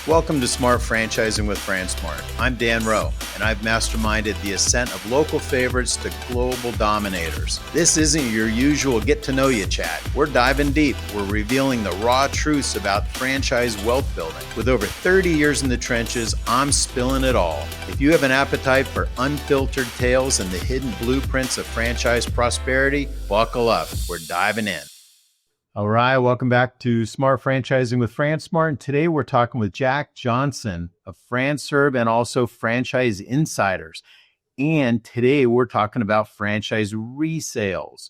Welcome to Smart Franchising with FranSmart. I'm Dan Rowe, and I've masterminded the ascent of local favorites to global dominators. This isn't your usual get-to-know-you chat. We're diving deep. We're revealing the raw truths about franchise wealth building. With over 30 years in the trenches, I'm spilling it all. If you have an appetite for unfiltered tales and the hidden blueprints of franchise prosperity, buckle up. We're diving in. All right, welcome back to Smart Franchising with FranSmart. And today we're talking with Jack Johnson of FranServe and also Franchise Insiders. And today we're talking about franchise resales,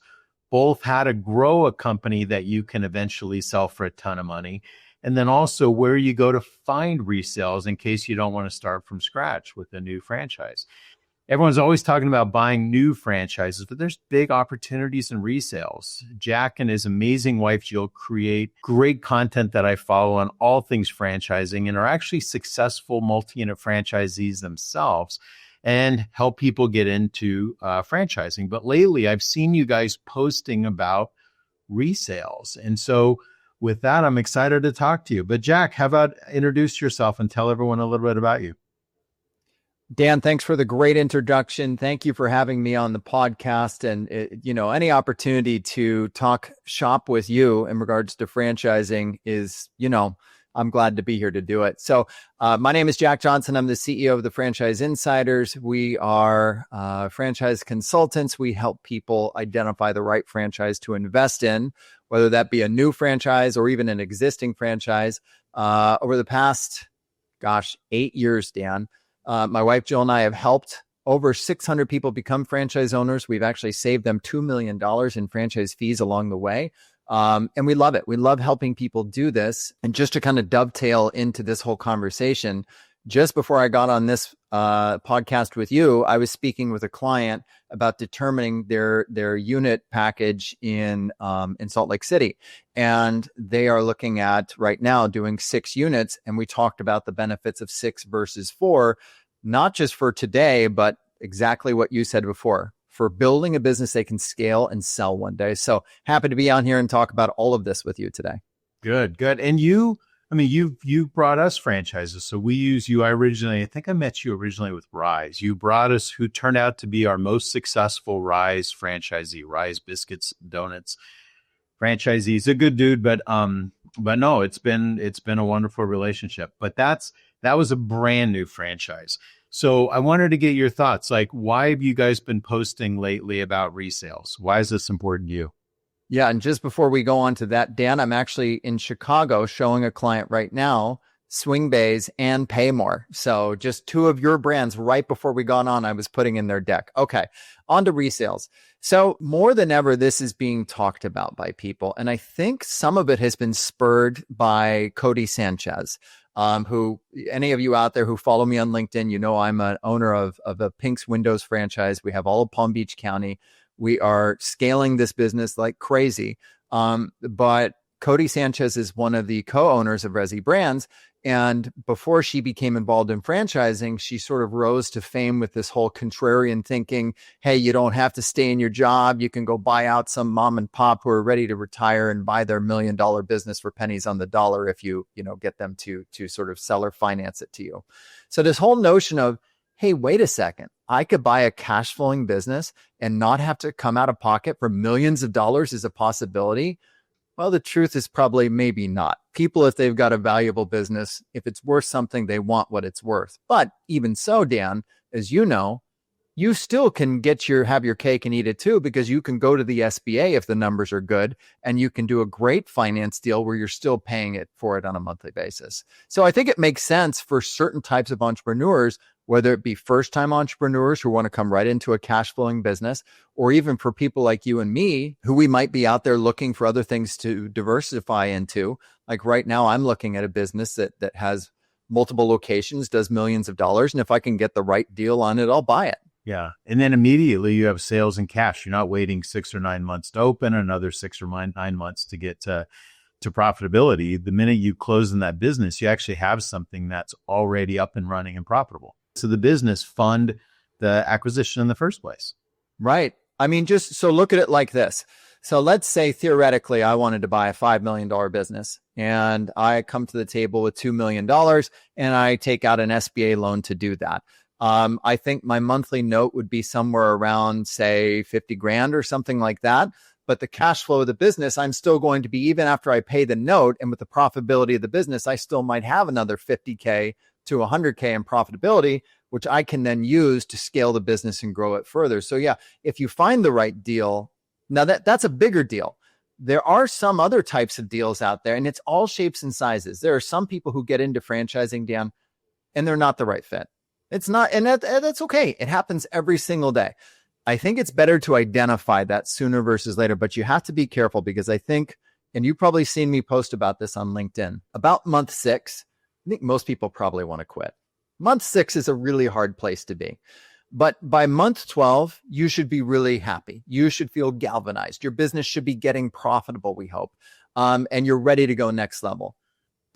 both how to grow a company that you can eventually sell for a ton of money, and then also where you go to find resales in case you don't want to start from scratch with a new franchise. Everyone's always talking about buying new franchises, but there's big opportunities in resales. Jack and his amazing wife, Jill, create great content that I follow on all things franchising and are actually successful multi-unit franchisees themselves and help people get into franchising. But lately, I've seen you guys posting about resales. And so with that, I'm excited to talk to you. But Jack, how about introduce yourself and tell everyone a little bit about you? Dan, thanks for the great introduction. Thank you for having me on the podcast, and any opportunity to talk shop with you in regards to franchising is, I'm glad to be here to do it. So my name is Jack Johnson. I'm the CEO of the Franchise Insiders. We are franchise consultants. We help people identify the right franchise to invest in, whether that be a new franchise or even an existing franchise. Over the past, 8 years, Dan, my wife, Jill, and I have helped over 600 people become franchise owners. We've actually saved them $2 million in franchise fees along the way. And we love it. We love helping people do this. And just to kind of dovetail into this whole conversation, just before I got on this podcast with you, I was speaking with a client about determining their unit package in Salt Lake City. And they are looking at right now doing 6 units. And we talked about the benefits of 6 versus 4, not just for today, but exactly what you said before, for building a business they can scale and sell one day. So happy to be on here and talk about all of this with you today. Good. And you brought us franchises. So we use you. I think I met you originally with Rise. You brought us who turned out to be our most successful Rise franchisee, Rise Biscuits Donuts franchisee. He's a good dude, but no, it's been a wonderful relationship. But that was a brand new franchise. So I wanted to get your thoughts. Like, why have you guys been posting lately about resales? Why is this important to you? Yeah. And just before we go on to that, Dan, I'm actually in Chicago showing a client right now, Swing Bays and Pay More. So just 2 of your brands right before we got on, I was putting in their deck. Okay. On to resales. So more than ever, this is being talked about by people. And I think some of it has been spurred by Cody Sanchez, who any of you out there who follow me on LinkedIn, I'm an owner of a Pink's Windows franchise. We have all of Palm Beach County. We are scaling this business like crazy. But Cody Sanchez is one of the co-owners of Resale Brands. And before she became involved in franchising, she sort of rose to fame with this whole contrarian thinking. Hey, you don't have to stay in your job. You can go buy out some mom and pop who are ready to retire and buy their $1 million business for pennies on the dollar if you get them to sort of seller finance it to you. So this whole notion of, hey, wait a second, I could buy a cash flowing business and not have to come out of pocket for millions of dollars is a possibility. Well, the truth is probably maybe not. People, if they've got a valuable business, if it's worth something, they want what it's worth. But even so, Dan, as you know, you still can have your cake and eat it too, because you can go to the SBA if the numbers are good, and you can do a great finance deal where you're still paying for it on a monthly basis. So I think it makes sense for certain types of entrepreneurs, whether it be first-time entrepreneurs who want to come right into a cash flowing business, or even for people like you and me, who we might be out there looking for other things to diversify into. Like right now, I'm looking at a business that has multiple locations, does millions of dollars. And if I can get the right deal on it, I'll buy it. Yeah. And then immediately you have sales and cash. You're not waiting 6 or 9 months to open, another 6 or 9 months to get to profitability. The minute you close in that business, you actually have something that's already up and running and profitable. So the business fund the acquisition in the first place. Right. I mean, just so look at it like this. So let's say theoretically I wanted to buy a $5 million business and I come to the table with $2 million and I take out an SBA loan to do that. I think my monthly note would be somewhere around, say, 50 grand or something like that. But the cash flow of the business, I'm still going to be, even after I pay the note and with the profitability of the business, I still might have another 50K to 100K in profitability, which I can then use to scale the business and grow it further. So yeah, if you find the right deal, now that's a bigger deal. There are some other types of deals out there, and it's all shapes and sizes. There are some people who get into franchising, Dan, and they're not the right fit. It's not, and that's okay. It happens every single day. I think it's better to identify that sooner versus later, but you have to be careful because I think, and you've probably seen me post about this on LinkedIn, about month 6, I think most people probably want to quit. Month 6 is a really hard place to be. But by month 12, you should be really happy. You should feel galvanized. Your business should be getting profitable, we hope. And you're ready to go next level.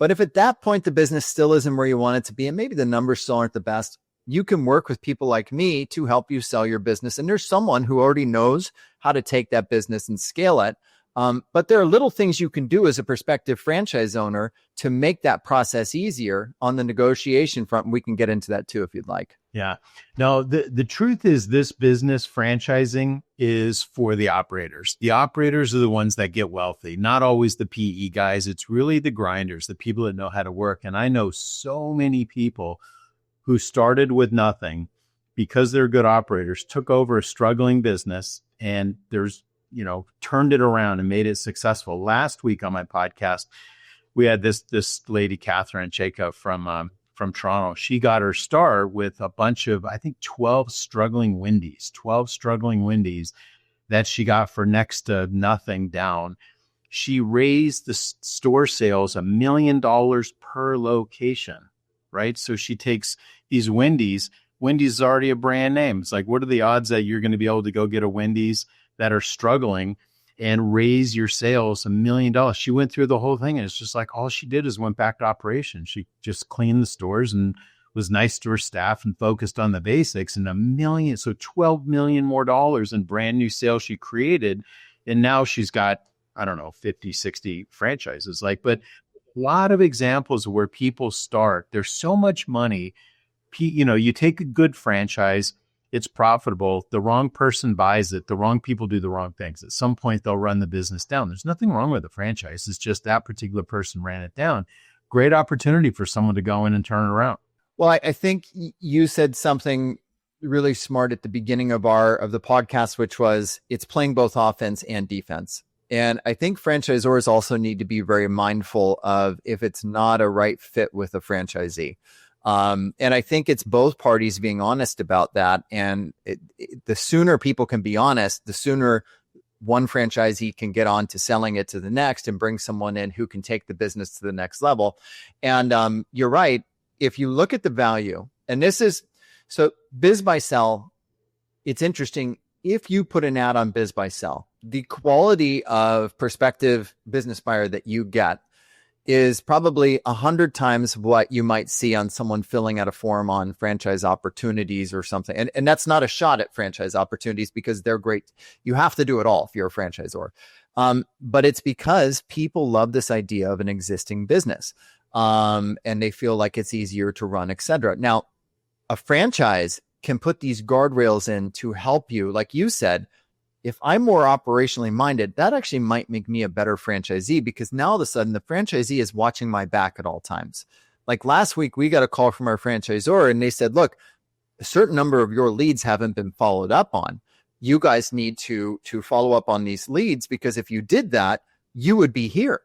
But if at that point, the business still isn't where you want it to be, and maybe the numbers still aren't the best, you can work with people like me to help you sell your business. And there's someone who already knows how to take that business and scale it. But there are little things you can do as a prospective franchise owner to make that process easier on the negotiation front. And we can get into that too, if you'd like. Yeah. No, the truth is this business franchising is for the operators. The operators are the ones that get wealthy, not always the PE guys. It's really the grinders, the people that know how to work. And I know so many people who started with nothing because they're good operators, took over a struggling business, and turned it around and made it successful. Last week on my podcast, we had this lady, Catherine Chaka from Toronto. She got her start with a bunch of, I think, 12 struggling Wendy's that she got for next to nothing down. She raised the store sales $1 million per location, right? So she takes these Wendy's is already a brand name. It's like, what are the odds that you're going to be able to go get a Wendy's that are struggling and raise your sales $1 million? She went through the whole thing, and it's just like all she did is went back to operations. She just cleaned the stores and was nice to her staff and focused on the basics, and $12 million more dollars in brand new sales she created. And now she's got, I don't know, 50, 60 franchises. But a lot of examples where people start, there's so much money. You take a good franchise, it's profitable. The wrong person buys it. The wrong people do the wrong things. At some point, they'll run the business down. There's nothing wrong with the franchise. It's just that particular person ran it down. Great opportunity for someone to go in and turn it around. Well, I think you said something really smart at the beginning of the podcast, which was it's playing both offense and defense. And I think franchisors also need to be very mindful of if it's not a right fit with a franchisee. And I think it's both parties being honest about that. And the sooner people can be honest, the sooner one franchisee can get on to selling it to the next and bring someone in who can take the business to the next level. And you're right. If you look at the value, and so Biz by Sell, it's interesting. If you put an ad on Biz by Sell, the quality of prospective business buyer that you get is probably 100 times what you might see on someone filling out a form on franchise opportunities or something. And that's not a shot at franchise opportunities because they're great. You have to do it all if you're a franchisor. But it's because people love this idea of an existing business. And they feel like it's easier to run, et cetera. Now, a franchise can put these guardrails in to help you. Like you said, if I'm more operationally minded, that actually might make me a better franchisee because now all of a sudden the franchisee is watching my back at all times. Like last week, we got a call from our franchisor and they said, look, a certain number of your leads haven't been followed up on. You guys need to follow up on these leads because if you did that, you would be here.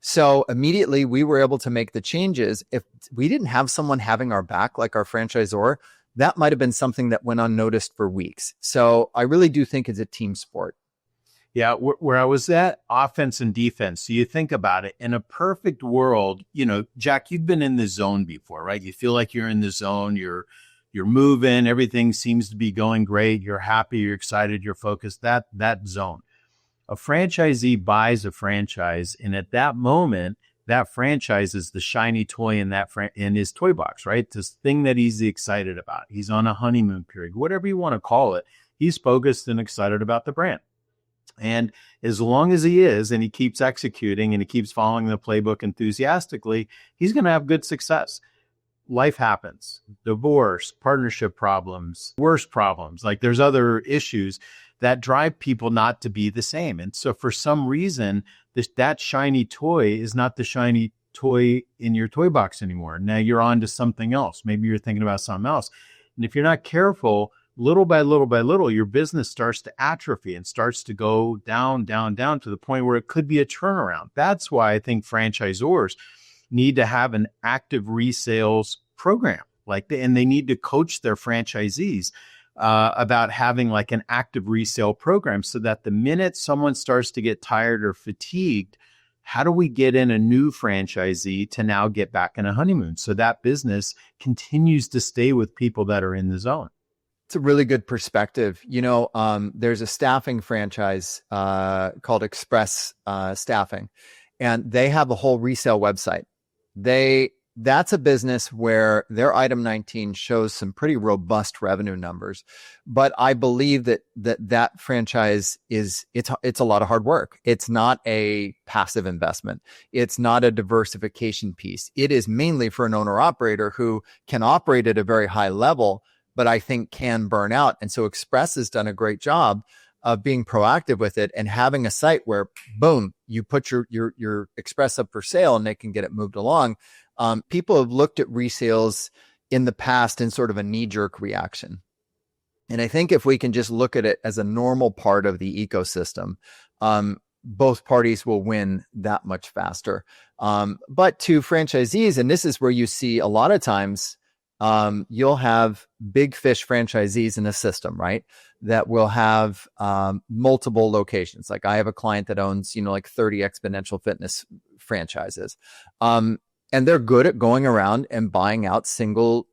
So immediately we were able to make the changes. If we didn't have someone having our back, like our franchisor, that might have been something that went unnoticed for weeks. So I really do think it's a team sport. Yeah, where I was at, offense and defense. So you think about it, in a perfect world, Jack, you've been in the zone before, right? You feel like you're in the zone, you're moving, everything seems to be going great, you're happy, you're excited, you're focused, that zone. A franchisee buys a franchise, and at that moment, that franchise is the shiny toy in his toy box, right? This thing that he's excited about. He's on a honeymoon period, whatever you want to call it. He's focused and excited about the brand. And as long as he is, and he keeps executing and he keeps following the playbook enthusiastically, he's going to have good success. Life happens, divorce, partnership problems, worse problems. Like there's other issues that drive people not to be the same. And so for some reason, that shiny toy is not the shiny toy in your toy box anymore. Now you're on to something else. Maybe you're thinking about something else. And if you're not careful, little by little by little, your business starts to atrophy and starts to go down, down, down to the point where it could be a turnaround. That's why I think franchisors need to have an active resales program, and they need to coach their franchisees about having like an active resale program, so that the minute someone starts to get tired or fatigued, how do we get in a new franchisee to now get back in a honeymoon so that business continues to stay with people that are in the zone? It's a really good perspective. There's a staffing franchise called Express Staffing, and they have a whole resale website. That's a business where their item 19 shows some pretty robust revenue numbers, but I believe that franchise it's a lot of hard work. It's not a passive investment. It's not a diversification piece. It is mainly for an owner operator who can operate at a very high level, but I think can burn out. And so Express has done a great job of being proactive with it and having a site where, boom, you put your Express up for sale and they can get it moved along. People have looked at resales in the past in sort of a knee-jerk reaction. And I think if we can just look at it as a normal part of the ecosystem, both parties will win that much faster. But to franchisees, and this is where you see a lot of times, you'll have big fish franchisees in a system, right? That will have multiple locations. Like I have a client that owns, like 30 exponential fitness franchises. And they're good at going around and buying out single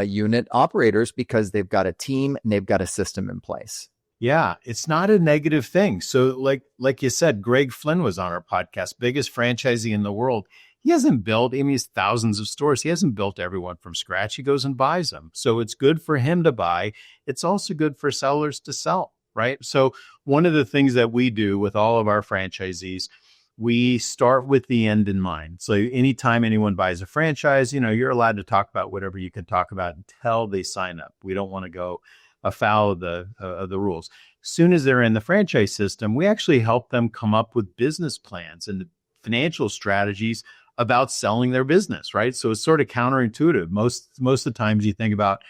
unit operators because they've got a team and they've got a system in place. Yeah, it's not a negative thing. So like you said, Greg Flynn was on our podcast, biggest franchisee in the world. He hasn't built, he has thousands of stores. He hasn't built everyone from scratch. He goes and buys them. So it's good for him to buy. It's also good for sellers to sell, right? So one of the things that we do with all of our franchisees, we start with the end in mind. So anytime anyone buys a franchise, you're allowed to talk about whatever you can talk about until they sign up. We don't want to go afoul of the rules. As soon as they're in the franchise system, we actually help them come up with business plans and financial strategies about selling their business, right? So it's sort of counterintuitive. Most of the times you think about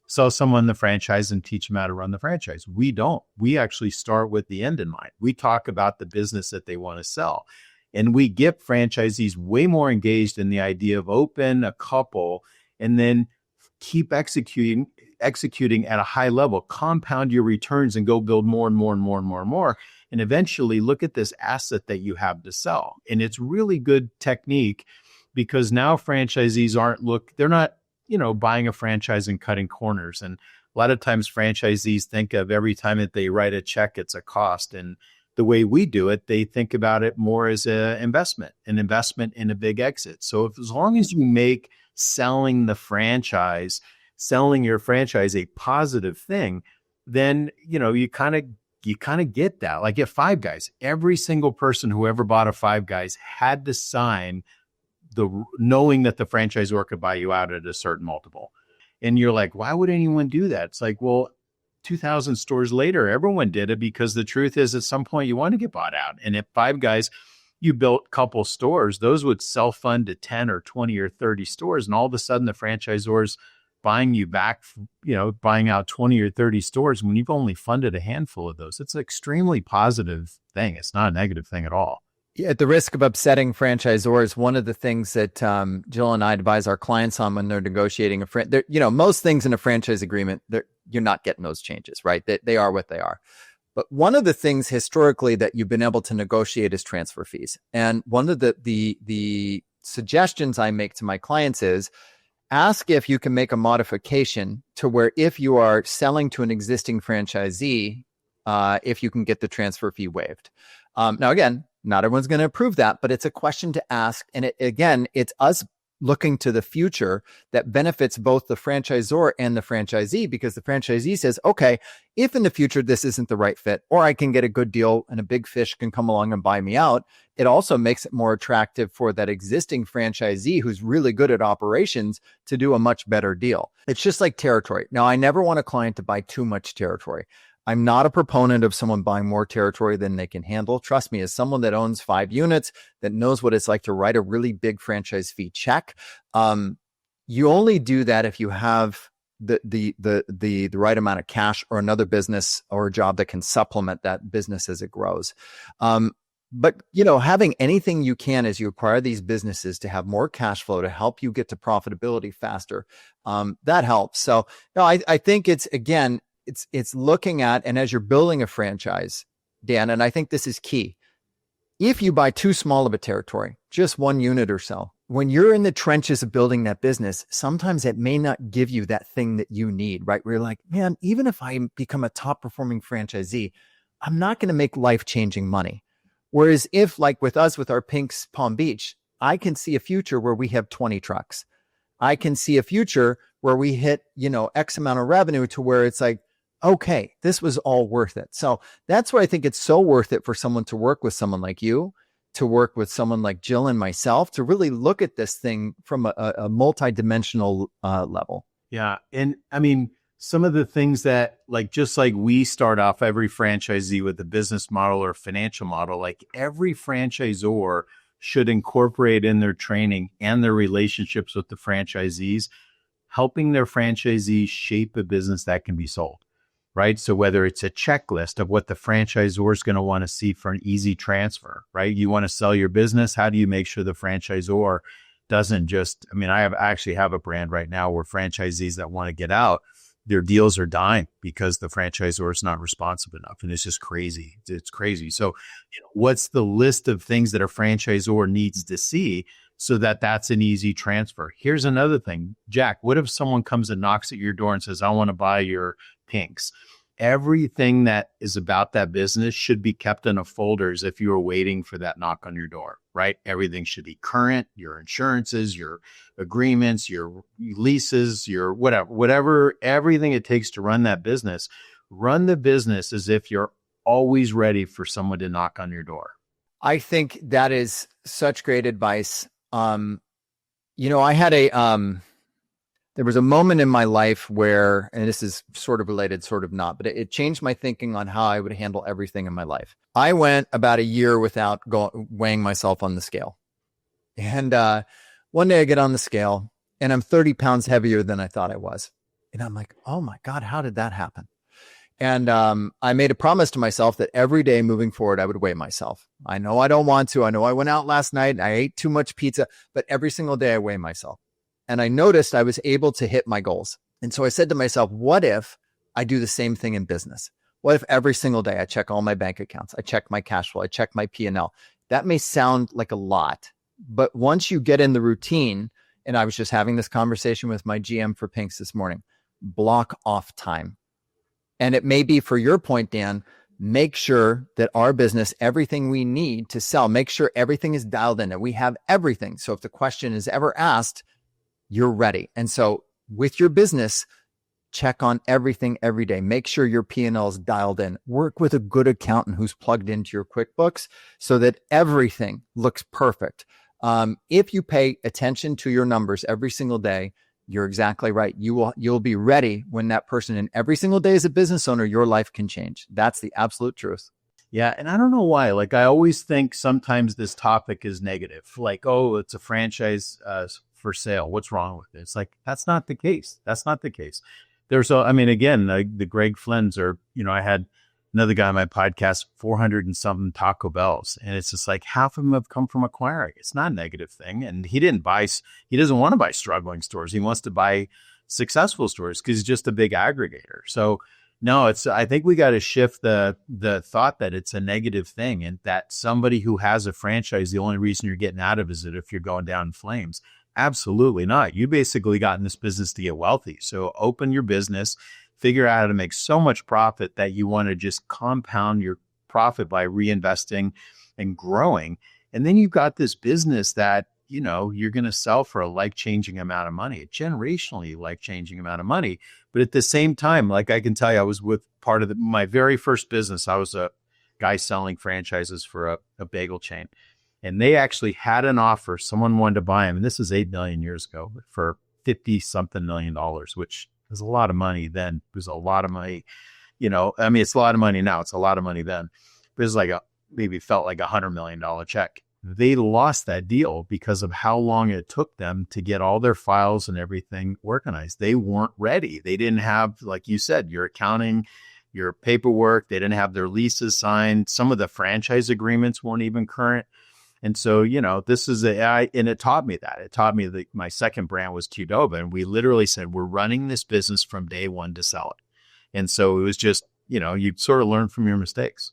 sell someone the franchise and teach them how to run the franchise. We don't. We actually start with the end in mind. We talk about the business that they want to sell. And we get franchisees way more engaged in the idea of open a couple and then keep executing at a high level, compound your returns and go build more and more and more and more and more. And eventually look at this asset that you have to sell. And it's really good technique because now franchisees they're not, buying a franchise and cutting corners. And a lot of times franchisees think of every time that they write a check, it's a cost. And the way we do it, they think about it more as an investment in a big exit. So as long as you make selling your franchise a positive thing, then, you kind of get that. Like at Five Guys, every single person who ever bought a Five Guys had to sign knowing that the franchisor could buy you out at a certain multiple. And you're like, why would anyone do that? It's like, well, 2,000 stores later, everyone did it because the truth is at some point you want to get bought out. And at Five Guys, you built a couple stores, those would self-fund to 10 or 20 or 30 stores. And all of a sudden the franchisor's buying you back, buying out 20 or 30 stores when you've only funded a handful of those. It's an extremely positive thing. It's not a negative thing at all. At the risk of upsetting franchisors, one of the things that Jill and I advise our clients on when they're negotiating most things in a franchise agreement, you're not getting those changes, right? They are what they are. But one of the things historically that you've been able to negotiate is transfer fees. And one of the suggestions I make to my clients is ask if you can make a modification to where if you are selling to an existing franchisee, if you can get the transfer fee waived. Now, again, not everyone's going to approve that, but it's a question to ask. And it's us looking to the future that benefits both the franchisor and the franchisee, because the franchisee says, okay, if in the future this isn't the right fit, or I can get a good deal and a big fish can come along and buy me out, it also makes it more attractive for that existing franchisee who's really good at operations to do a much better deal. It's just like territory. Now, I never want a client to buy too much territory. I'm not a proponent of someone buying more territory than they can handle. Trust me, as someone that owns 5 units, that knows what it's like to write a really big franchise fee check, you only do that if you have the right amount of cash or another business or a job that can supplement that business as it grows. But, having anything you can as you acquire these businesses to have more cash flow to help you get to profitability faster, that helps. So I think it's looking at, and as you're building a franchise, Dan, and I think this is key. If you buy too small of a territory, just 1 unit or so, when you're in the trenches of building that business, sometimes it may not give you that thing that you need, right? Where you're like, man, even if I become a top performing franchisee, I'm not going to make life-changing money. Whereas if, like with us, with our Pink's Palm Beach, I can see a future where we have 20 trucks. I can see a future where we hit, X amount of revenue to where it's like, okay, this was all worth it. So that's why I think it's so worth it for someone to work with someone like you, to work with someone like Jill and myself, to really look at this thing from a multi-dimensional level. Yeah. And I mean, some of the things that just like we start off every franchisee with a business model or financial model, like every franchisor should incorporate in their training and their relationships with the franchisees, helping their franchisees shape a business that can be sold. Right. So whether it's a checklist of what the franchisor is going to want to see for an easy transfer, right? You want to sell your business. How do you make sure the franchisor doesn't just, I actually have a brand right now where franchisees that want to get out, their deals are dying because the franchisor is not responsive enough. And it's just crazy. It's crazy. So what's the list of things that a franchisor needs to see so that that's an easy transfer? Here's another thing. Jack, what if someone comes and knocks at your door and says, I want to buy your Pinks? Everything that is about that business should be kept in a folder as if you were waiting for that knock on your door, right? Everything should be current, your insurances, your agreements, your leases, your whatever, everything it takes to run that business. Run the business as if you're always ready for someone to knock on your door. I think that is such great advice. I had there was a moment in my life where, and this is sort of related, sort of not, but it changed my thinking on how I would handle everything in my life. I went about a year without weighing myself on the scale. And one day I get on the scale and I'm 30 pounds heavier than I thought I was. And I'm like, oh my God, how did that happen? And I made a promise to myself that every day moving forward, I would weigh myself. I know I don't want to. I know I went out last night and I ate too much pizza, but every single day I weigh myself. And I noticed I was able to hit my goals. And so I said to myself, what if I do the same thing in business? What if every single day I check all my bank accounts, I check my cash flow, I check my P&L? That may sound like a lot, but once you get in the routine, and I was just having this conversation with my GM for Pinks this morning, block off time. And it may be, for your point, Dan, make sure that our business, everything we need to sell, make sure everything is dialed in and we have everything. So if the question is ever asked, you're ready. And so with your business, check on everything every day. Make sure your P&L is dialed in. Work with a good accountant who's plugged into your QuickBooks so that everything looks perfect. If you pay attention to your numbers every single day, you're exactly right. You'll be ready when that person, and every single day as a business owner, your life can change. That's the absolute truth. Yeah. And I don't know why, I always think sometimes this topic is negative. Oh, it's a franchise, for sale. What's wrong with it? It's that's not the case. That's not the case. There's again, the Greg Flynn's I had another guy on my podcast, 400 and something Taco Bells. And it's just half of them have come from acquiring. It's not a negative thing. And he doesn't want to buy struggling stores. He wants to buy successful stores because he's just a big aggregator. So no, I think we got to shift the thought that it's a negative thing and that somebody who has a franchise, the only reason you're getting out of it is that if you're going down in flames. Absolutely not. You basically got in this business to get wealthy. So open your business, figure out how to make so much profit that you want to just compound your profit by reinvesting and growing. And then you've got this business that you're going to sell for a life-changing amount of money, a generationally life-changing amount of money. But at the same time, like I can tell you, I was with part of my very first business. I was a guy selling franchises for a bagel chain. And they actually had an offer. Someone wanted to buy them. And this is 8 million years ago for 50 something million dollars, which is a lot of money then. It was a lot of money. It's a lot of money now. It's a lot of money then. But it was maybe felt like $100 million check. They lost that deal because of how long it took them to get all their files and everything organized. They weren't ready. They didn't have, like you said, your accounting, your paperwork. They didn't have their leases signed. Some of the franchise agreements weren't even current. And so, this is and it taught me that. It taught me that my second brand was Qdoba. And we literally said, we're running this business from day one to sell it. And so it was just, you sort of learn from your mistakes.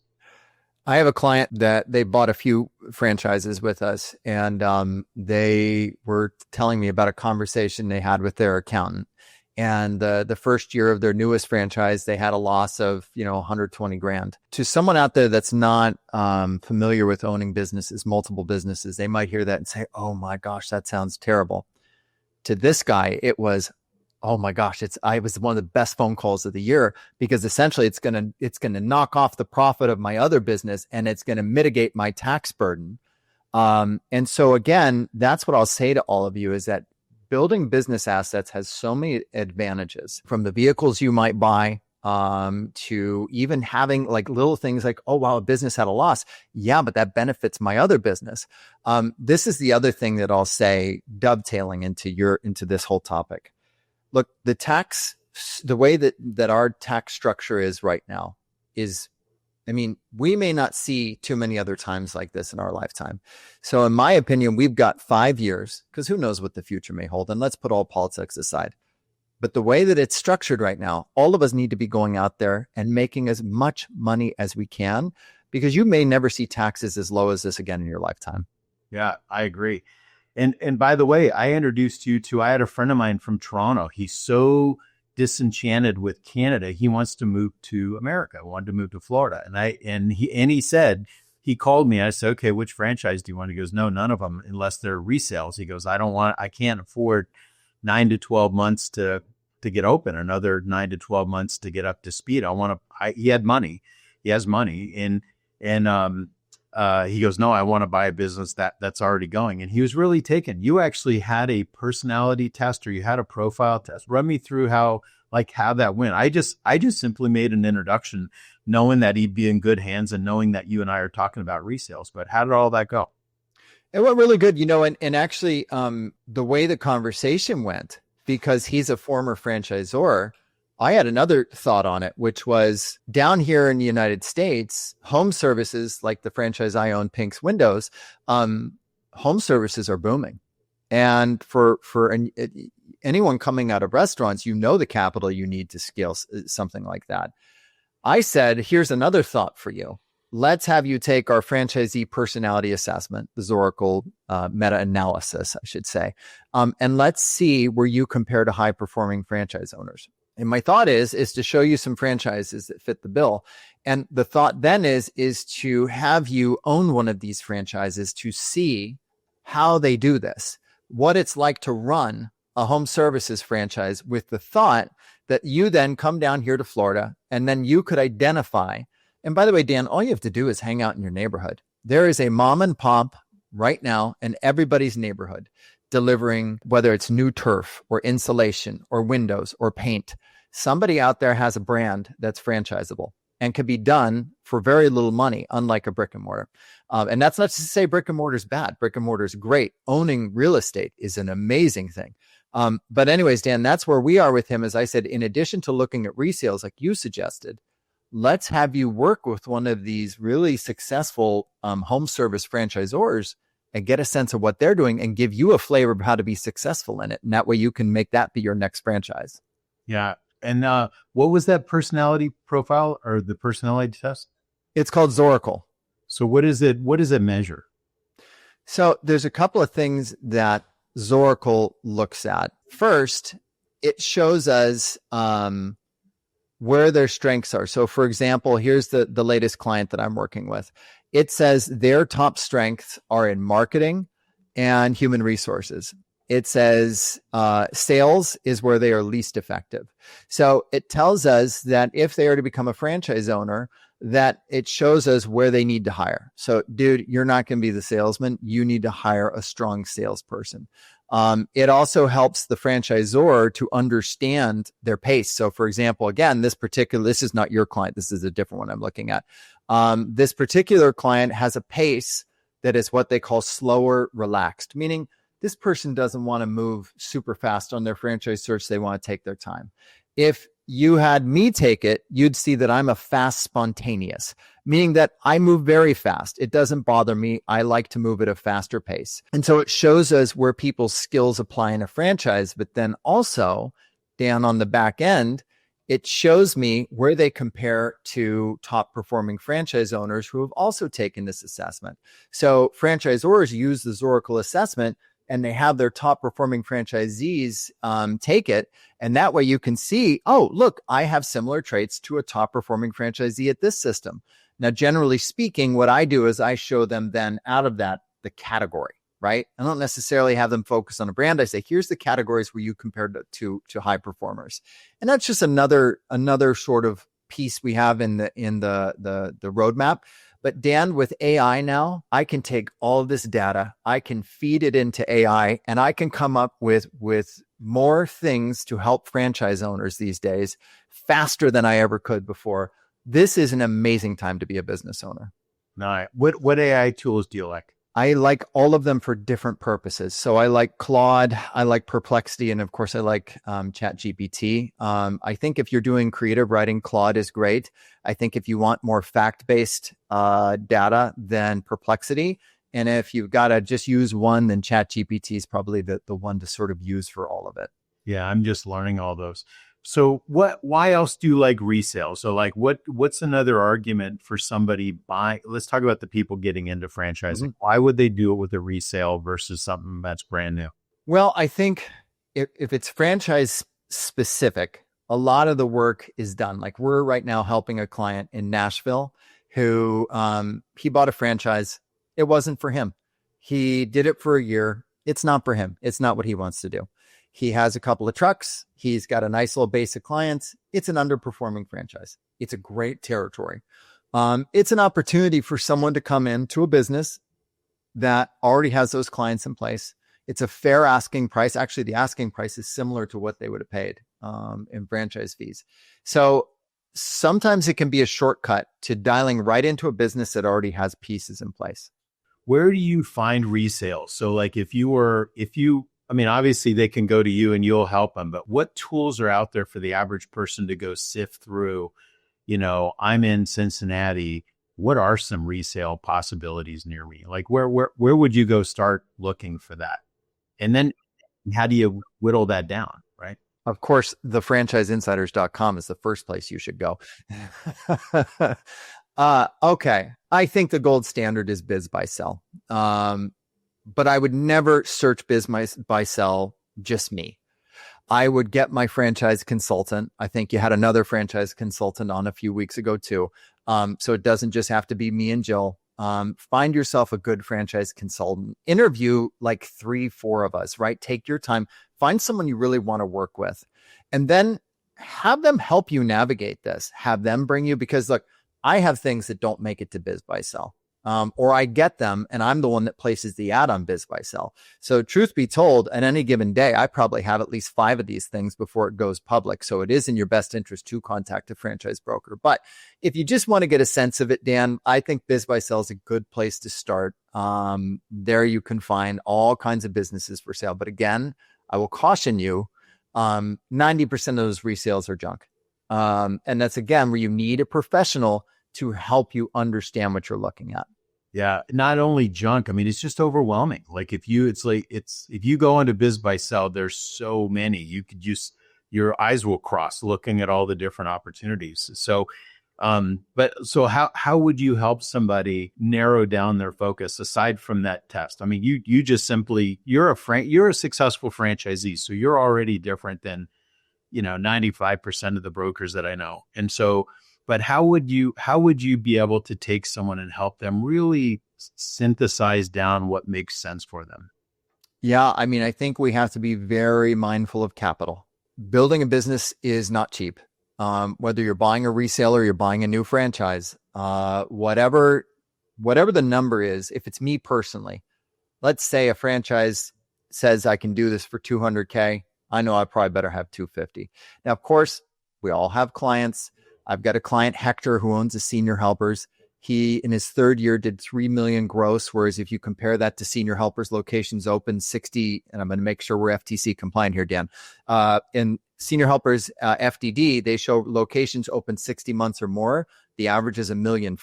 I have a client that they bought a few franchises with us, and they were telling me about a conversation they had with their accountant. And the first year of their newest franchise, they had a loss of, 120 grand. To someone out there that's not familiar with owning businesses, multiple businesses, they might hear that and say, oh my gosh, that sounds terrible. To this guy, it was, oh my gosh, it was one of the best phone calls of the year, because essentially it's going to knock off the profit of my other business, and it's going to mitigate my tax burden. And so again, that's what I'll say to all of you, is that building business assets has so many advantages, from the vehicles you might buy, to even having like little things like, oh, wow, a business had a loss. Yeah, but that benefits my other business. This is the other thing that I'll say, dovetailing into this whole topic. Look, the way that our tax structure is right now is, we may not see too many other times like this in our lifetime. So in my opinion, we've got 5 years, because who knows what the future may hold. And let's put all politics aside. But the way that it's structured right now, all of us need to be going out there and making as much money as we can, because you may never see taxes as low as this again in your lifetime. Yeah, I agree. And by the way, I introduced you to, I had a friend of mine from Toronto. He's so disenchanted with Canada. He wants to move to America, wanted to move to Florida. And he said, he called me. I said, okay, which franchise do you want? He goes, no, none of them, unless they're resales. He goes, I can't afford 9 to 12 months to get open, another 9 to 12 months to get up to speed. He had money. He has money. And he goes, no, I want to buy a business that's already going. And he was really taken. You actually had a personality test, or you had a profile test. Run me through how that went. I just simply made an introduction, knowing that he'd be in good hands and knowing that you and I are talking about resales. But how did all that go? It went really good, and actually the way the conversation went, because he's a former franchisor, I had another thought on it, which was, down here in the United States, home services, like the franchise I own, Pink's Windows, home services are booming. And for anyone coming out of restaurants, the capital you need to scale something like that. I said, here's another thought for you. Let's have you take our franchisee personality assessment, the Zoracle meta-analysis, I should say, and let's see where you compare to high-performing franchise owners. And my thought is to show you some franchises that fit the bill. And the thought then is to have you own one of these franchises to see how they do this, what it's like to run a home services franchise, with the thought that you then come down here to Florida, and then you could identify. And by the way, Dan, all you have to do is hang out in your neighborhood. There is a mom and pop right now in everybody's neighborhood delivering, whether it's new turf or insulation or windows or paint. Somebody out there has a brand that's franchisable and can be done for very little money, unlike a brick and mortar. And that's not to say brick and mortar is bad. Brick and mortar is great. Owning real estate is an amazing thing. But anyways, Dan, that's where we are with him. As I said, in addition to looking at resales, like you suggested, let's have you work with one of these really successful home service franchisors and get a sense of what they're doing and give you a flavor of how to be successful in it. And that way you can make that be your next franchise. Yeah. And what was that personality profile, or the personality test? It's called Zoracle. So what is it? What does it measure? So there's a couple of things that Zoracle looks at. First, it shows us where their strengths are. So for example, here's the latest client that I'm working with. It says their top strengths are in marketing and human resources. It says sales is where they are least effective. So it tells us that if they are to become a franchise owner, that it shows us where they need to hire. So, dude, you're not going to be the salesman. You need to hire a strong salesperson. It also helps the franchisor to understand their pace. So, for example, again, this is not your client. This is a different one I'm looking at. This particular client has a pace that is what they call slower, relaxed, meaning this person doesn't want to move super fast on their franchise search. They want to take their time. If you had me take it, you'd see that I'm a fast spontaneous, meaning that I move very fast. It doesn't bother me. I like to move at a faster pace. And so it shows us where people's skills apply in a franchise, but then also down on the back end, it shows me where they compare to top performing franchise owners who have also taken this assessment. So franchisors use the Zoracle assessment and they have their top performing franchisees take it. And that way you can see, oh, look, I have similar traits to a top performing franchisee at this system. Now, generally speaking, what I do is I show them then out of that, the category, right? I don't necessarily have them focus on a brand. I say, here's the categories where you compared to high performers. And that's just another sort of piece we have in the roadmap. But Dan, with AI now, I can take all of this data, I can feed it into AI, and I can come up with more things to help franchise owners these days faster than I ever could before. This is an amazing time to be a business owner. Nice. What AI tools do you like? I like all of them for different purposes. So I like Claude, I like Perplexity, and of course I like ChatGPT. I think if you're doing creative writing, Claude is great. I think if you want more fact-based data, then Perplexity. And if you've got to just use one, then ChatGPT is probably the one to sort of use for all of it. Yeah, I'm just learning all those. So why else do you like resale? So like what's another argument for somebody buying? Let's talk about the people getting into franchising. Mm-hmm. Why would they do it with a resale versus something that's brand new? Well, I think if it's franchise specific, a lot of the work is done. Like we're right now helping a client in Nashville who he bought a franchise. It wasn't for him. He did it for a year. It's not for him. It's not what he wants to do. He has a couple of trucks. He's got a nice little base of clients. It's an underperforming franchise. It's a great territory. It's an opportunity for someone to come into a business that already has those clients in place. It's a fair asking price. Actually, the asking price is similar to what they would have paid in franchise fees. So sometimes it can be a shortcut to dialing right into a business that already has pieces in place. Where do you find resales? So like I mean, obviously they can go to you and you'll help them, but what tools are out there for the average person to go sift through? You know, I'm in Cincinnati. What are some resale possibilities near me? Like where would you go start looking for that? And then how do you whittle that down? Right. Of course, thefranchiseinsiders.com is the first place you should go. Okay. I think the gold standard is biz by sell. But I would never search biz by sell, just me. I would get my franchise consultant. I think you had another franchise consultant on a few weeks ago too. So it doesn't just have to be me and Jill. Find yourself a good franchise consultant. Interview like 3-4 of us, right? Take your time. Find someone you really want to work with. And then have them help you navigate this. Have them bring you, because look, I have things that don't make it to biz by sell. Or I get them and I'm the one that places the ad on biz by sell. So truth be told, at any given day, I probably have at least 5 of these things before it goes public. So it is in your best interest to contact a franchise broker. But if you just want to get a sense of it, Dan, I think biz by sell is a good place to start. There you can find all kinds of businesses for sale. But again, I will caution you, 90% of those resales are junk. And that's again, where you need a professional to help you understand what you're looking at. Yeah, not only junk. I mean, it's just overwhelming. Like if you go into biz by sell, there's so many. You could just, your eyes will cross looking at all the different opportunities. So, so how would you help somebody narrow down their focus aside from that test? I mean, you just simply, you're a successful franchisee, so you're already different than 95% of the brokers that I know, and so. But how would you be able to take someone and help them really synthesize down what makes sense for them? Yeah, I mean, I think we have to be very mindful of capital. Building a business is not cheap. Whether you're buying a resale or you're buying a new franchise, whatever the number is, if it's me personally, let's say a franchise says I can do this for 200K. I know I probably better have 250. Now, of course, we all have clients. I've got a client, Hector, who owns a Senior Helpers. He, in his third year, did 3 million gross. Whereas if you compare that to Senior Helpers locations open 60, and I'm going to make sure we're FTC compliant here, Dan. In Senior Helpers FDD, they show locations open 60 months or more. The average is 1.4 million.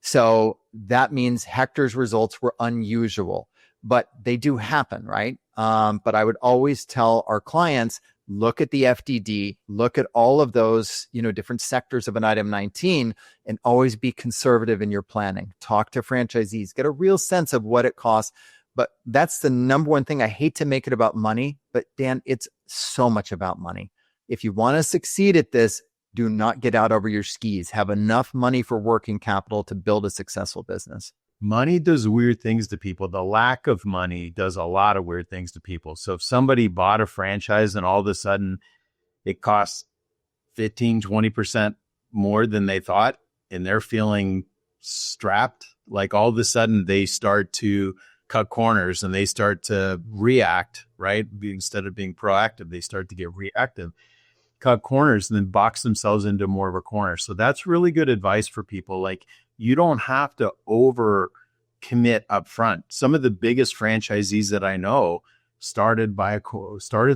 So that means Hector's results were unusual, but they do happen, right? But I would always tell our clients, look at the FDD, look at all of those, different sectors of an item 19, and always be conservative in your planning. Talk to franchisees, get a real sense of what it costs. But that's the number one thing. I hate to make it about money, but Dan, it's so much about money. If you want to succeed at this, do not get out over your skis. Have enough money for working capital to build a successful business. Money does weird things to people. The lack of money does a lot of weird things to people. So if somebody bought a franchise and all of a sudden it costs 15, 20% more than they thought, and they're feeling strapped, like all of a sudden they start to cut corners and they start to react, right? Instead of being proactive, they start to get reactive, cut corners, and then box themselves into more of a corner. So that's really good advice for people. Like, you don't have to over commit up front. Some of the biggest franchisees that I know started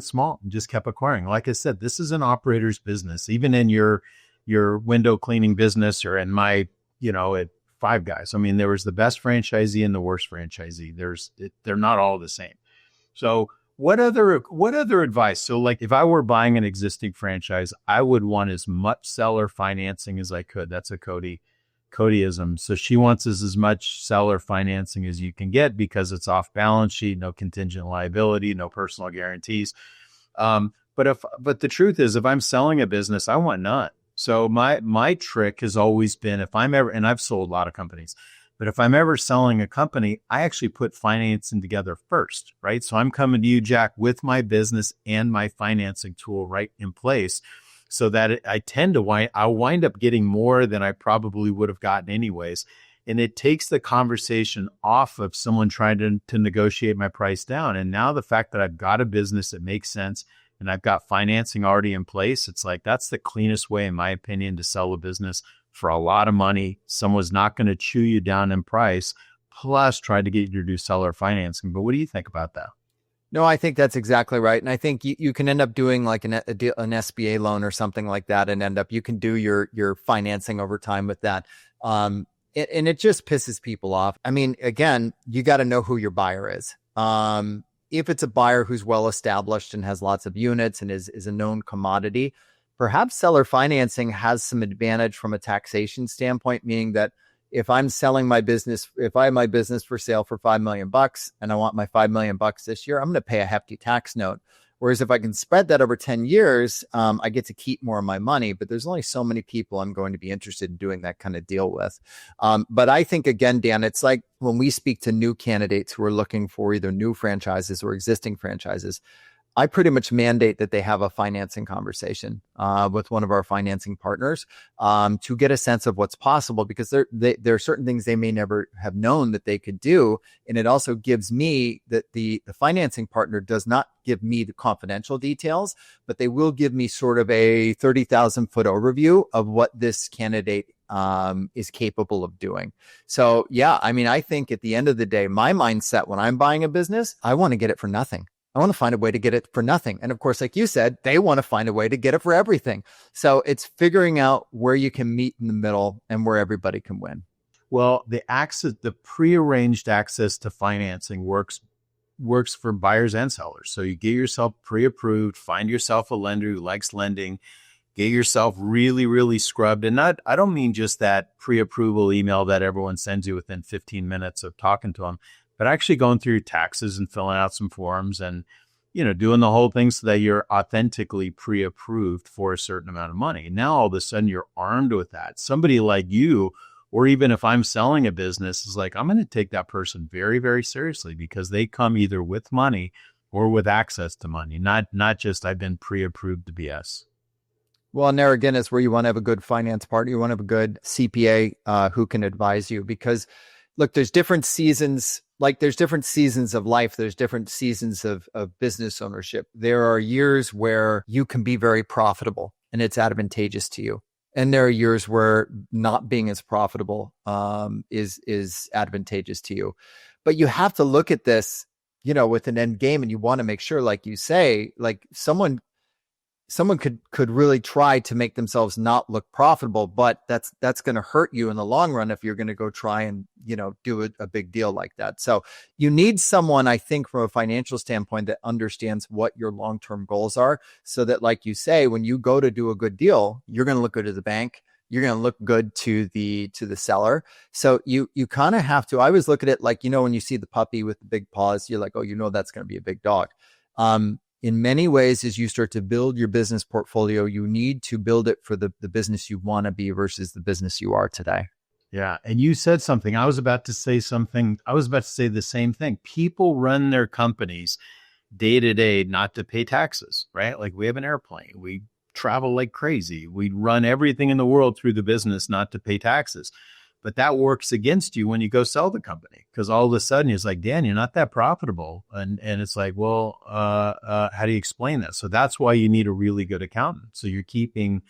small and just kept acquiring. Like I said, this is an operator's business. Even in your window cleaning business, or in my, at Five Guys. I mean, there was the best franchisee and the worst franchisee. They're not all the same. So what other advice? So like, if I were buying an existing franchise, I would want as much seller financing as I could. That's a Codyism. So she wants as much seller financing as you can get because it's off balance sheet, no contingent liability, no personal guarantees. But the truth is, if I'm selling a business, I want none. So my trick has always been, and I've sold a lot of companies, but if I'm ever selling a company, I actually put financing together first, right? So I'm coming to you, Jack, with my business and my financing tool right in place, so that I'll wind up getting more than I probably would have gotten anyways. And it takes the conversation off of someone trying to negotiate my price down. And now the fact that I've got a business that makes sense and I've got financing already in place, it's like, that's the cleanest way, in my opinion, to sell a business for a lot of money. Someone's not going to chew you down in price, plus try to get you to do seller financing. But what do you think about that? No, I think that's exactly right. And I think you can end up doing like an SBA loan or something like that, and you can do your financing over time with that. And it just pisses people off. I mean, again, you got to know who your buyer is. If it's a buyer who's well established and has lots of units and is a known commodity, perhaps seller financing has some advantage from a taxation standpoint, meaning that if I'm selling my business, if I have my business for sale for $5 million and I want my $5 million this year, I'm going to pay a hefty tax note. Whereas if I can spread that over 10 years, I get to keep more of my money, but there's only so many people I'm going to be interested in doing that kind of deal with. But I think, again, Dan, it's like when we speak to new candidates who are looking for either new franchises or existing franchises, I pretty much mandate that they have a financing conversation with one of our financing partners to get a sense of what's possible, because there are certain things they may never have known that they could do. And it also gives me that the financing partner does not give me the confidential details, but they will give me sort of a 30,000 foot overview of what this candidate is capable of doing. So yeah, I mean, I think at the end of the day, my mindset when I'm buying a business, I want to get it for nothing. I want to find a way to get it for nothing. And of course, like you said, they want to find a way to get it for everything. So it's figuring out where you can meet in the middle and where everybody can win. Well, the prearranged access to financing works for buyers and sellers. So you get yourself pre-approved, find yourself a lender who likes lending, get yourself really, really scrubbed. And I don't mean just that pre-approval email that everyone sends you within 15 minutes of talking to them, but actually going through your taxes and filling out some forms and, doing the whole thing so that you're authentically pre-approved for a certain amount of money. Now, all of a sudden, you're armed with that. Somebody like you or even if I'm selling a business, is like, I'm going to take that person very, very seriously because they come either with money or with access to money, not just I've been pre-approved to BS. Well, and there again is where you want to have a good finance partner. You want to have a good CPA who can advise you, because look, there's different seasons. Like there's different seasons of life. There's different seasons of business ownership. There are years where you can be very profitable and it's advantageous to you. And there are years where not being as profitable is advantageous to you. But you have to look at this, with an end game, and you want to make sure, like you say, like someone could really try to make themselves not look profitable, but that's going to hurt you in the long run if you're going to go try and, do a big deal like that. So you need someone, I think, from a financial standpoint that understands what your long-term goals are, so that, like you say, when you go to do a good deal, you're going to look good to the bank. You're going to look good to the seller. So you kind of have to, I always look at it like, when you see the puppy with the big paws, you're like, oh, that's going to be a big dog. In many ways, as you start to build your business portfolio, you need to build it for the business you want to be versus the business you are today. Yeah. And you said something. I was about to say something. I was about to say the same thing. People run their companies day to day not to pay taxes, right? Like we have an airplane. We travel like crazy. We run everything in the world through the business not to pay taxes. But that works against you when you go sell the company, because all of a sudden it's like, Dan, you're not that profitable. And it's like, well, how do you explain that? So that's why you need a really good accountant. So you're keeping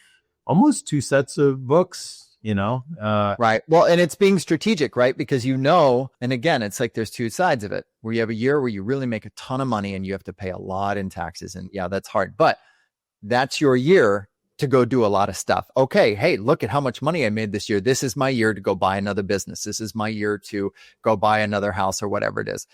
almost two sets of books, Right. Well, and it's being strategic, right? Because and again, it's like there's two sides of it, where you have a year where you really make a ton of money and you have to pay a lot in taxes. And yeah, that's hard, but that's your year to go do a lot of stuff. Okay. Hey, look at how much money I made this year. This is my year to go buy another business. This is my year to go buy another house or whatever it is.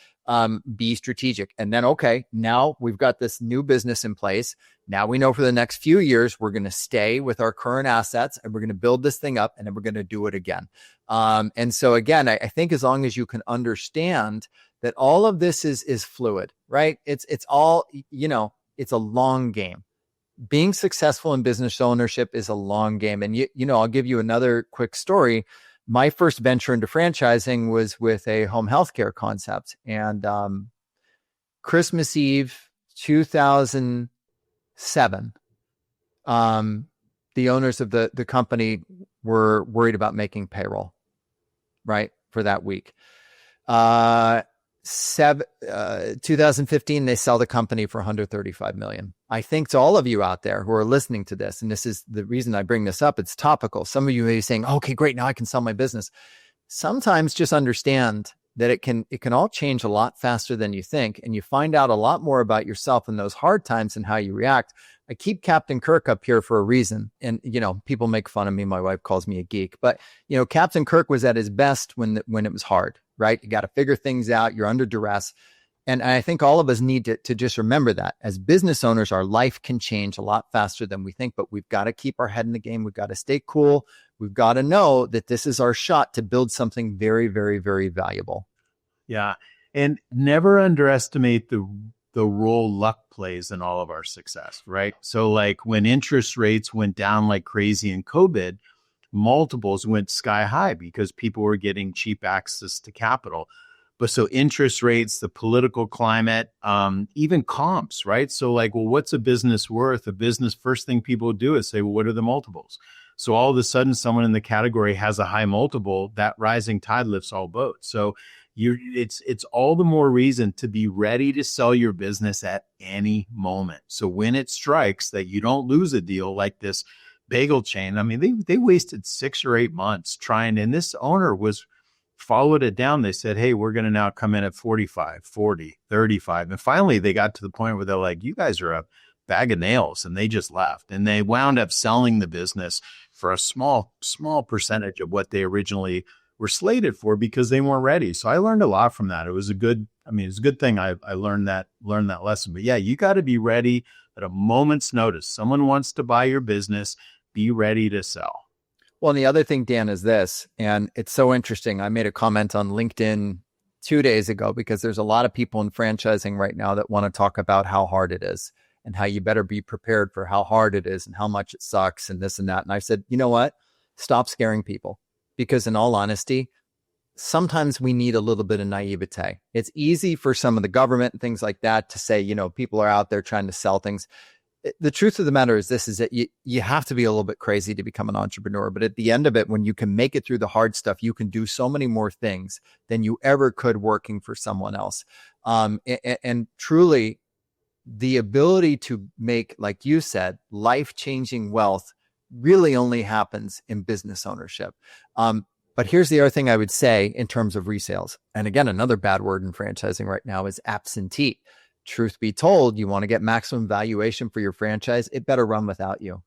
Be strategic. And then, okay, now we've got this new business in place. Now we know for the next few years, we're going to stay with our current assets and we're going to build this thing up and then we're going to do it again. And so again, I think as long as you can understand that all of this is fluid, right? It's all, it's a long game. Being successful in business ownership is a long game. And, I'll give you another quick story. My first venture into franchising was with a home healthcare concept. And Christmas Eve, 2007, the owners of the company were worried about making payroll, right, for that week. 2015, they sell the company for $135 million. I think to all of you out there who are listening to this, and this is the reason I bring this up, it's topical. Some of you may be saying, okay, great, now I can sell my business. Sometimes just understand that it can all change a lot faster than you think, and you find out a lot more about yourself in those hard times and how you react. I keep Captain Kirk up here for a reason. And, people make fun of me. My wife calls me a geek, but Captain Kirk was at his best when it was hard, right? You got to figure things out. You're under duress. And I think all of us need to just remember that as business owners, our life can change a lot faster than we think, but we've got to keep our head in the game. We've got to stay cool. We've got to know that this is our shot to build something very, very, very valuable. Yeah. And never underestimate the role luck plays in all of our success, right? So like when interest rates went down like crazy in COVID, multiples went sky high because people were getting cheap access to capital. But so interest rates, the political climate, even comps, right? So like, well, what's a business worth? A business, first thing people do is say, well, what are the multiples? So all of a sudden, someone in the category has a high multiple, that rising tide lifts all boats. So it's all the more reason to be ready to sell your business at any moment. So when it strikes that you don't lose a deal like this bagel chain. I mean, they wasted 6 or 8 months trying, and this owner followed it down. They said, hey, we're going to now come in at 45, 40, 35. And finally they got to the point where they're like, you guys are a bag of nails. And they just left, and they wound up selling the business for a small percentage of what they originally were slated for because they weren't ready. So I learned a lot from that. It was a good thing. I learned that lesson. But yeah, you got to be ready at a moment's notice. Someone wants to buy your business, be ready to sell. Well, and the other thing, Dan, is this, and it's so interesting. I made a comment on LinkedIn 2 days ago because there's a lot of people in franchising right now that want to talk about how hard it is and how you better be prepared for how hard it is and how much it sucks and this and that. And I said, you know what? Stop scaring people. because in all honesty, sometimes we need a little bit of naivete. It's easy for some of the government and things like that to say, people are out there trying to sell things. The truth of the matter is this, is that you have to be a little bit crazy to become an entrepreneur. But at the end of it, when you can make it through the hard stuff, you can do so many more things than you ever could working for someone else. And truly, the ability to make, like you said, life-changing wealth really only happens in business ownership. But here's the other thing I would say in terms of resales. And again, another bad word in franchising right now is absentee. Truth be told, you want to get maximum valuation for your franchise, it better run without you.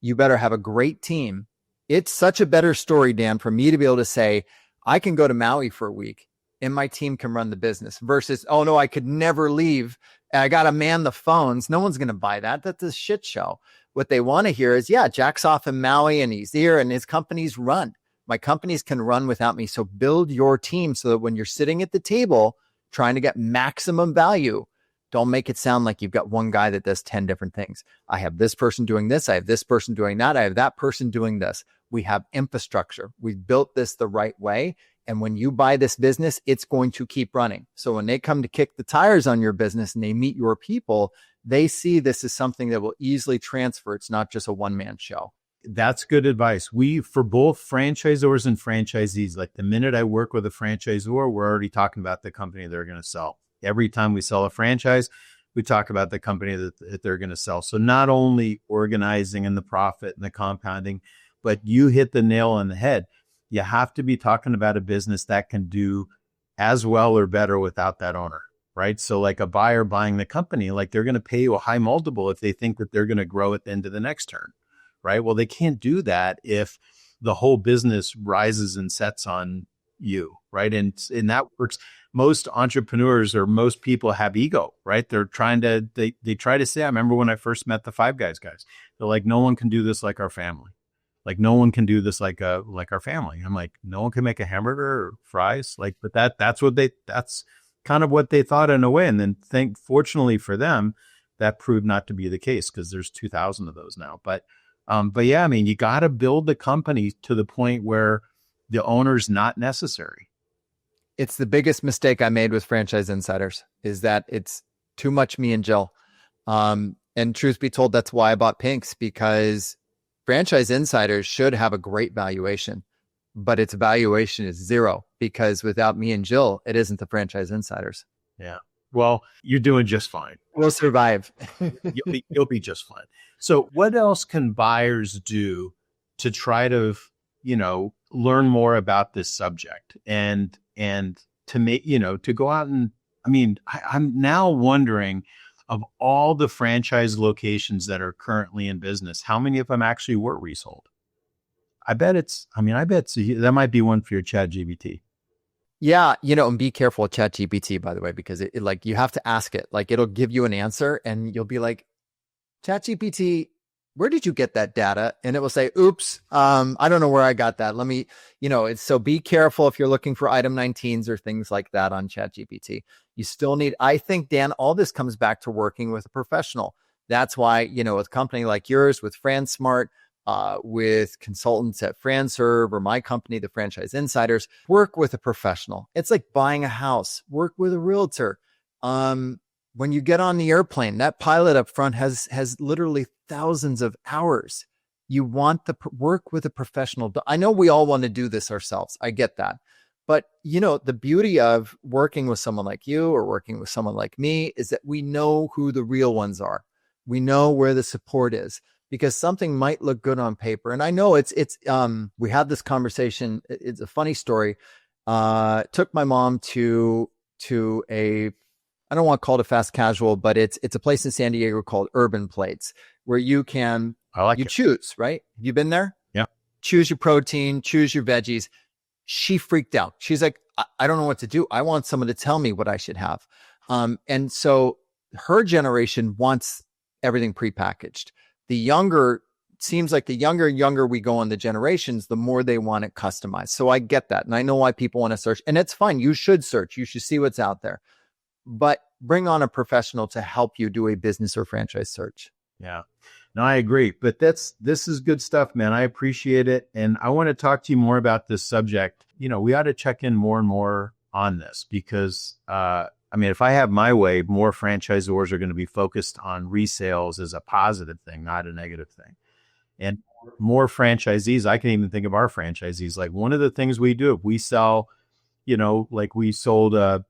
You better have a great team. It's such a better story, Dan, for me to be able to say, I can go to Maui for a week and my team can run the business versus, oh no, I could never leave. I got to man the phones. No one's going to buy that. That's a shit show. What they want to hear is, yeah, Jack's off in Maui and he's here and his company's run. My companies can run without me. So build your team so that when you're sitting at the table trying to get maximum value, don't make it sound like you've got one guy that does 10 different things. I have this person doing this. I have this person doing that. I have that person doing this. We have infrastructure. We've built this the right way. And when you buy this business, it's going to keep running. So when they come to kick the tires on your business and they meet your people, they see this as something that will easily transfer. It's not just a one-man show. That's good advice. For both franchisors and franchisees, like the minute I work with a franchisor, we're already talking about the company they're going to sell. Every time we sell a franchise, we talk about the company that they're going to sell. So not only organizing and the profit and the compounding, but you hit the nail on the head. You have to be talking about a business that can do as well or better without that owner, right? So like a buyer buying the company, like they're going to pay you a high multiple if they think that they're going to grow it into the next turn, right? Well, they can't do that if the whole business rises and sets on you, right? And that works. Most entrepreneurs or most people have ego, right? They're trying to, they try to say, I remember when I first met the Five Guys guys, they're like, no one can do this like our family. Like no one can do this like our family. I'm like, no one can make a hamburger or fries. Like, but that's kind of what they thought in a way. And then fortunately for them, that proved not to be the case because there's 2,000 of those now. But yeah, I mean, you got to build the company to the point where the owner's not necessary. It's the biggest mistake I made with Franchise Insiders is that it's too much me and Jill. And truth be told, that's why I bought Pink's, because Franchise Insiders should have a great valuation, but its valuation is zero because without me and Jill, it isn't the Franchise Insiders. Yeah. Well, you're doing just fine. We'll survive. You'll be just fine. So what else can buyers do to try to, learn more about this subject and to make, to go out and, I mean, I'm now wondering, of all the franchise locations that are currently in business, how many of them actually were resold? I bet that might be one for your ChatGPT. Yeah. And be careful with ChatGPT, by the way, because it like, you have to ask it, like it'll give you an answer and you'll be like, ChatGPT, where did you get that data? And it will say, oops, I don't know where I got that. Let me, so be careful if you're looking for item 19s or things like that on ChatGPT. You still need, I think, Dan, all this comes back to working with a professional. That's why, with a company like yours, with FranSmart, with consultants at FranServe or my company, the Franchise Insiders, work with a professional. It's like buying a house, work with a realtor. When you get on the airplane, that pilot up front has literally thousands of hours. You want to work with a professional. I know we all want to do this ourselves. I get that. But, the beauty of working with someone like you or working with someone like me is that we know who the real ones are. We know where the support is because something might look good on paper. And I know we had this conversation. It's a funny story. Took my mom to a, I don't want to call it a fast casual, but it's a place in San Diego called Urban Plates where you can, choose, right? Have you been there? Yeah. Choose your protein, choose your veggies. She freaked out. She's like, I don't know what to do. I want someone to tell me what I should have. And so her generation wants everything prepackaged. Seems like the younger we go on the generations, the more they want it customized. So I get that. And I know why people want to search, and it's fine. You should search. You should see what's out there, but bring on a professional to help you do a business or franchise search. Yeah. No, I agree. But this is good stuff, man. I appreciate it. And I want to talk to you more about this subject. We ought to check in more and more on this because, if I have my way, more franchisors are going to be focused on resales as a positive thing, not a negative thing. And more franchisees, I can even think of our franchisees. Like one of the things we do, if we sell, like we sold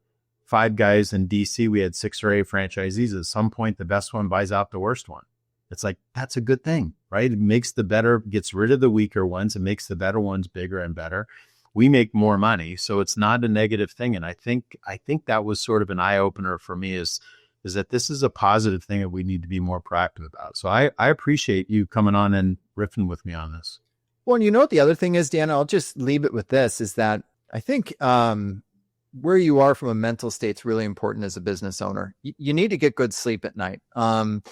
5 guys in DC, we had 6 or 8 franchisees. At some point, the best one buys out the worst one. It's like, that's a good thing, right? It makes the better, gets rid of the weaker ones. It makes the better ones bigger and better. We make more money. So it's not a negative thing. And I think that was sort of an eye opener for me is that this is a positive thing that we need to be more proactive about. So I appreciate you coming on and riffing with me on this. Well, and the other thing is, Dan, I'll just leave it with this, is that I think where you are from a mental state is really important as a business owner. You need to get good sleep at night. And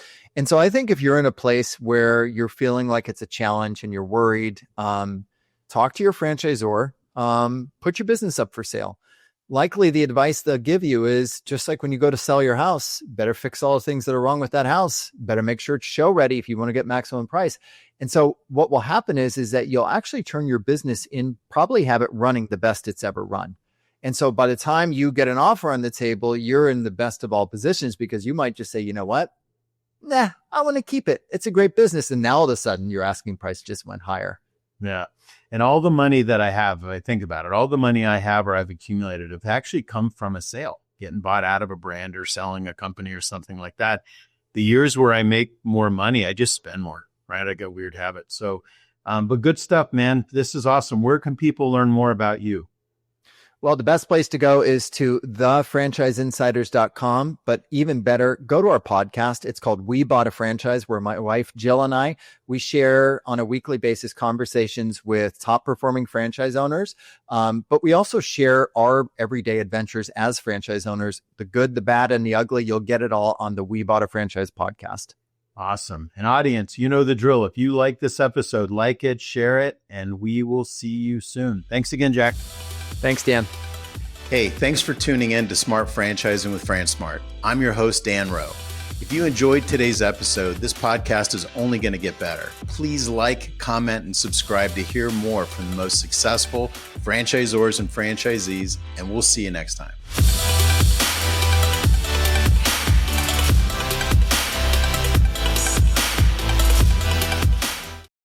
so I think if you're in a place where you're feeling like it's a challenge and you're worried, talk to your franchisor, put your business up for sale. Likely the advice they'll give you is just like when you go to sell your house, better fix all the things that are wrong with that house. Better make sure it's show ready if you want to get maximum price. And so what will happen is that you'll actually turn your business in, probably have it running the best it's ever run. And so by the time you get an offer on the table, you're in the best of all positions because you might just say, you know what? Nah, I want to keep it. It's a great business. And now all of a sudden your asking price just went higher. Yeah. And all the money that I have, if I think about it, all the money I have or I've accumulated have actually come from a sale, getting bought out of a brand or selling a company or something like that. The years where I make more money, I just spend more, right? I got weird habits. So, but good stuff, man. This is awesome. Where can people learn more about you? Well, the best place to go is to thefranchiseinsiders.com, but even better, go to our podcast. It's called We Bought a Franchise, where my wife, Jill, and we share on a weekly basis conversations with top performing franchise owners. But we also share our everyday adventures as franchise owners, the good, the bad, and the ugly. You'll get it all on the We Bought a Franchise podcast. Awesome. And audience, you know the drill. If you like this episode, like it, share it, and we will see you soon. Thanks again, Jack. Thanks, Dan. Hey, thanks for tuning in to Smart Franchising with FranSmart. I'm your host, Dan Rowe. If you enjoyed today's episode, this podcast is only going to get better. Please like, comment, and subscribe to hear more from the most successful franchisors and franchisees, and we'll see you next time.